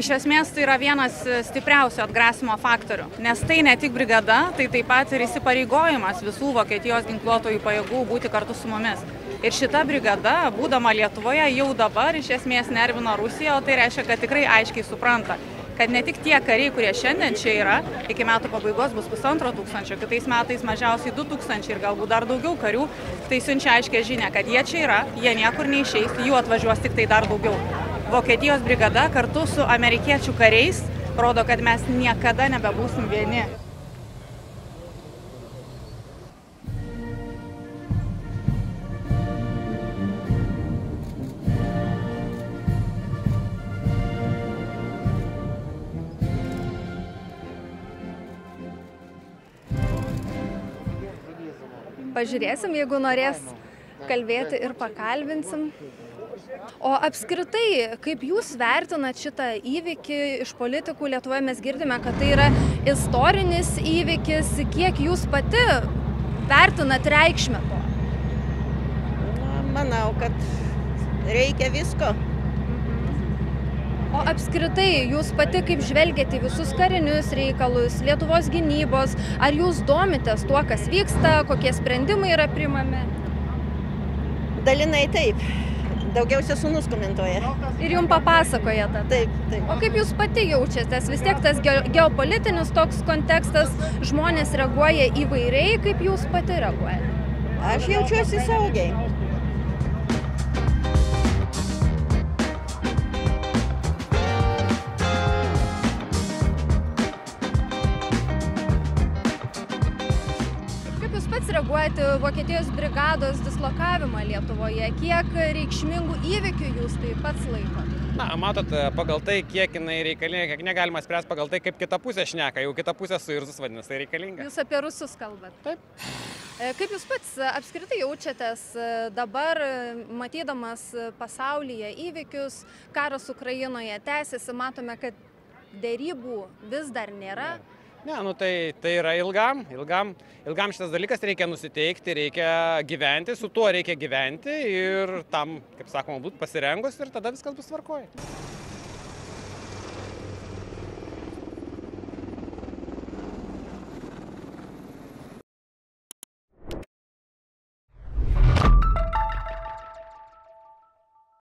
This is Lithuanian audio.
Iš esmės tai yra vienas stipriausių atgrasimo faktorių, nes tai ne tik brigada, tai taip pat ir įsipareigojimas visų Vokietijos ginkluotojų pajėgų būti kartu su mumis. Ir šita brigada, būdama Lietuvoje, jau dabar iš esmės nervino Rusiją, o tai reiškia, kad tikrai aiškiai supranta, kad ne tik tie kariai, kurie šiandien čia yra, iki metų pabaigos bus 1500, kitais metais mažiausiai 2000 ir galbūt dar daugiau karių, tai siunčia aiškiai žinia, kad jie čia yra, jie niekur neišeis, jų atvažiuos tik tai dar daugiau. Vokietijos brigada kartu su amerikiečių kariais rodo, kad mes niekada nebebūsim vieni. Pažiūrėsim, jeigu norės kalbėti ir pakalbinsim. O apskritai, kaip jūs vertinat šitą įvykį iš politikų Lietuvoje? Mes girdime, kad tai yra istorinis įvykis. Kiek jūs pati vertinat reikšmę to? Manau, kad reikia visko. O apskritai, jūs pati kaip žvelgiate į visus karinius reikalus, Lietuvos gynybos, ar jūs domitės tuo, kas vyksta, kokie sprendimai yra priimami? Dalinai taip. Daugiausia sūnus komentuoja. Ir jums papasakoja tą? Taip, taip. O kaip jūs pati jaučiatės? Vis tiek tas geopolitinis toks kontekstas, žmonės reaguoja įvairiai, kaip jūs pati reaguojate? Aš jaučiuosi saugiai. Reaguojate Vokietijos brigados dislokavimą Lietuvoje? Kiek reikšmingų įvykių jūs tai pats laikote? Na, matot, pagal tai, kiek jinai reikalinga, kiek negalima spręsti pagal tai, kaip kita pusė šneka. Jau kita pusė suirzus, vadinasi, tai reikalinga. Jūs apie rusus kalbat? Taip. Kaip jūs pats apskritai jaučiatės dabar, matydamas pasaulyje įvykius, karas Ukrainoje tęsiasi, matome, kad derybų vis dar nėra. Ne, nu tai yra ilgam šitas dalykas, reikia nusiteikti, reikia gyventi, su tuo reikia gyventi ir tam, kaip sakoma, būti pasirengus ir tada viskas bus tvarkoje.